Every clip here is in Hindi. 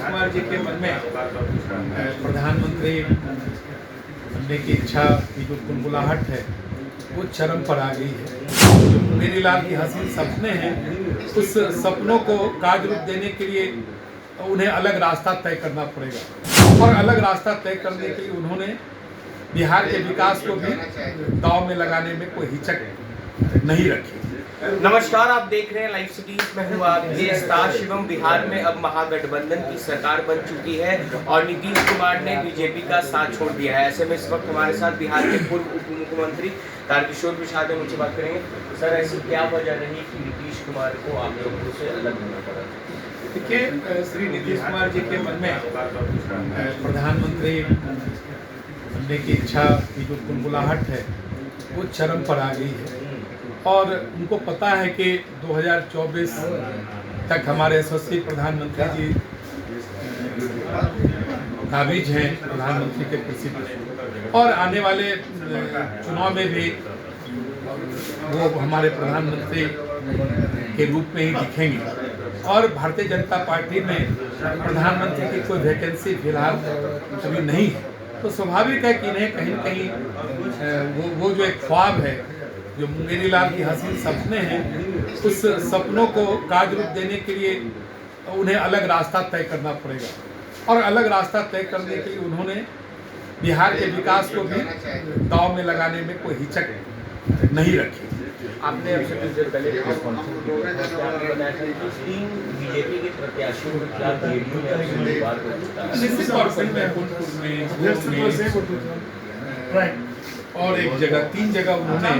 कुमार जी के मन में प्रधानमंत्री बनने की इच्छा की जो गुनगुनाहट है वो चरम पर आ गई है। जो मेरी लाल की हसीन सपने हैं, उस सपनों को कार्य रूप देने के लिए उन्हें अलग रास्ता तय करना पड़ेगा और अलग रास्ता तय करने के लिए उन्होंने बिहार के विकास को भी दांव में लगाने में कोई हिचक नहीं रखी। नमस्कार, आप देख रहे हैं लाइव सिटी में हूँ आपके स्टार शिवम। बिहार में अब महागठबंधन की सरकार बन चुकी है और नीतीश कुमार ने बीजेपी का साथ छोड़ दिया है। ऐसे में इस वक्त हमारे साथ बिहार के पूर्व उप मुख्यमंत्री तारकिशोर प्रसाद हैं, उनसे बात करेंगे। सर, ऐसी क्या वजह रही कि नीतीश कुमार को आप लोगों से अलग होना पड़ा? देखिए, श्री नीतीश कुमार जी के मन में प्रधानमंत्री बनने की इच्छा की जो गुनगुनाहट है वो चरम पर आ गई है और उनको पता है कि 2024 तक हमारे यशस्वी प्रधानमंत्री जी काबिज हैं प्रधानमंत्री के कुर्सी पर और आने वाले चुनाव में भी वो हमारे प्रधानमंत्री के रूप में ही दिखेंगे और भारतीय जनता पार्टी में प्रधानमंत्री की कोई वैकेंसी फिलहाल अभी नहीं है। तो स्वाभाविक है कि इन्हें कहीं न कहीं वो जो एक ख्वाब है, जो मेरी लाल की हसीन सपने हैं, उस सपनों को कार्य रूप देने के लिए उन्हें अलग रास्ता तय करना पड़ेगा और अलग रास्ता तय करने के लिए उन्होंने बिहार के विकास को भी दांव में लगाने में कोई हिचक नहीं रखी। आपने अब से कुछ देर पहले बताया था कि 3 बीजेपी के प्रत्याशियों के खिलाफ जेडीयू में बात हो चुका है। निश्चित तौर पर और एक जगह 3 जगह उन्होंने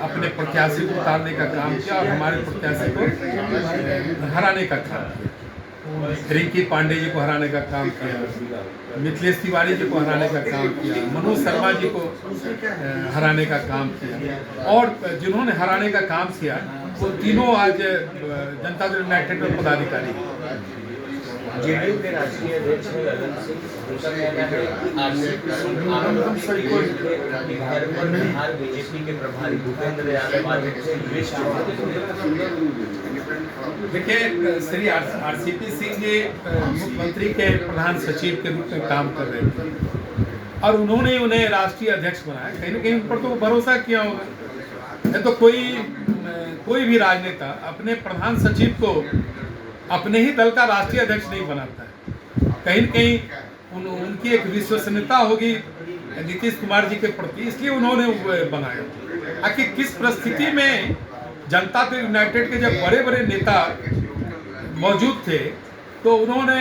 अपने प्रत्याशी को उतारने का काम किया और हमारे प्रत्याशी को हराने का काम किया। रिंकी पांडे जी को हराने का काम किया, मिथिलेश तिवारी जी को हराने का काम किया, मनोज शर्मा जी को हराने का काम किया और जिन्होंने हराने का काम किया वो तीनों आज जनता दल यूनाइटेड में पदाधिकारी हैं। जेडीयू के राष्ट्रीय अध्यक्ष ललन सिंह, उनका कहना है कि आरसीपी बिहार बीजेपी के प्रभारी भूपेंद्र यादव से लिस्ट। देखिए, श्री आरसीपी सिंह जी मुख्यमंत्री के प्रधान सचिव के रूप में काम कर रहे थे और उन्होंने उन्हें राष्ट्रीय अध्यक्ष बनाया। कहीं न कहीं उन पर तो भरोसा किया होगा। नहीं तो कोई भी राजनेता अपने प्रधान सचिव को अपने ही दल का राष्ट्रीय अध्यक्ष नहीं बनाता है। कहीं न कहीं उनकी एक विश्वसनीयता होगी नीतीश कुमार जी के प्रति, इसलिए उन्होंने बनाया। आखिर किस परिस्थिति में जनता दल यूनाइटेड के जब बड़े बड़े नेता मौजूद थे तो उन्होंने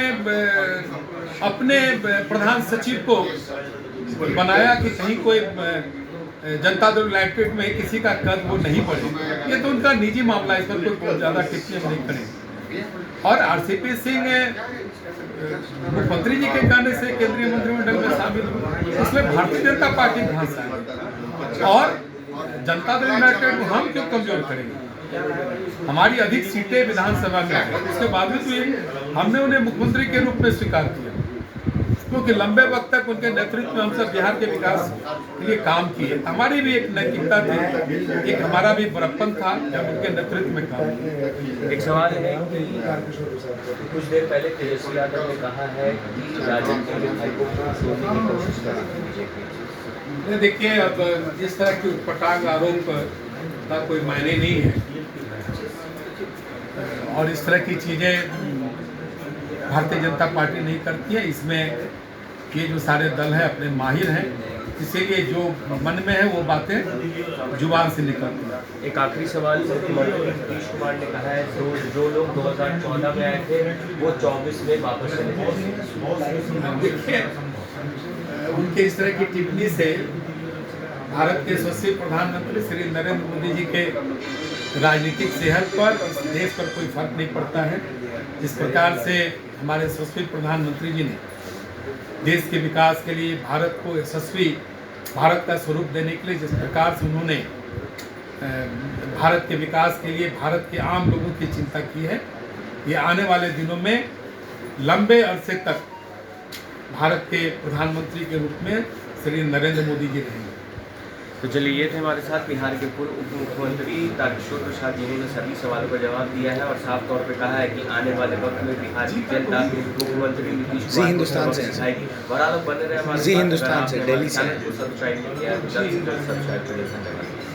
अपने प्रधान सचिव को बनाया कि कहीं कोई जनता दल यूनाइटेड में किसी का कद वो नहीं बढ़े। ये तो उनका निजी मामला है, इस पर कोई ज़्यादा टिप्पणी नहीं करेंगे। और आरसीपी सिंह मुख्यमंत्री जी के कहने से केंद्रीय मंत्रिमंडल में शामिल हुए, इसमें भारतीय जनता पार्टी कहाँ से आई और जनता दल यूनाइटेड को हम क्यों कमजोर करेंगे? हमारी अधिक सीटें विधानसभा में है, उसके बावजूद भी हमने उन्हें मुख्यमंत्री के रूप में स्वीकार किया क्योंकि लंबे वक्त तक उनके नेतृत्व में हम सब बिहार के विकास के लिए काम किए। हमारी भी एक नैतिकता थी, एक हमारा भी बड़प्पन था जब उनके नेतृत्व में काम किया। एक सवाल है कि कुछ देर पहले तेजस्वी यादव ने कहा है कि राजद के विधायकों को सोने की कोशिश कर रही है। देखिए, अब इस तरह के उटपटांग आरोप का कोई मायने नहीं है और इस तरह की चीज़ें भारतीय जनता पार्टी नहीं करती है। इसमें ये जो सारे दल हैं अपने माहिर हैं, इसीलिए जो मन में है वो बातें जुबान से निकलती हैं। एक आखिरी सवाल, मुख्यमंत्री नीतीश कुमार ने कहा है जो लोग 2014 में आए थे वो 24 में वापस चले गए। देखिए, उनके इस तरह की टिप्पणी से भारत के यशस्वी प्रधानमंत्री श्री नरेंद्र मोदी जी के राजनीतिक सेहत पर, इस देश पर कोई फर्क नहीं पड़ता है। जिस प्रकार से हमारे यशस्वी प्रधानमंत्री जी ने देश के विकास के लिए भारत को यशस्वी भारत का स्वरूप देने के लिए जिस प्रकार से उन्होंने भारत के विकास के लिए भारत के आम लोगों की चिंता की है, ये आने वाले दिनों में लंबे अरसे तक भारत के प्रधानमंत्री के रूप में श्री नरेंद्र मोदी जी रहेंगे। तो चलिए, ये थे हमारे साथ बिहार के पूर्व उप मुख्यमंत्री तारकिशोर प्रसाद, जिन्होंने सभी सवालों का जवाब दिया है और साफ तौर पे कहा है कि आने वाले वक्त में बिहार की जनता मुख्यमंत्री नीतीश कुमार हिंदुस्तान से दिखाएगी। और आप लोग बने रहे हमारे जी साथ। हिंदुस्तान से, अगर आपने दिल्ली से। हमारे चैनल को सब्सक्राइब नहीं किया है तो जल्द से जल्द सब्सक्राइब करिए। धन्यवाद।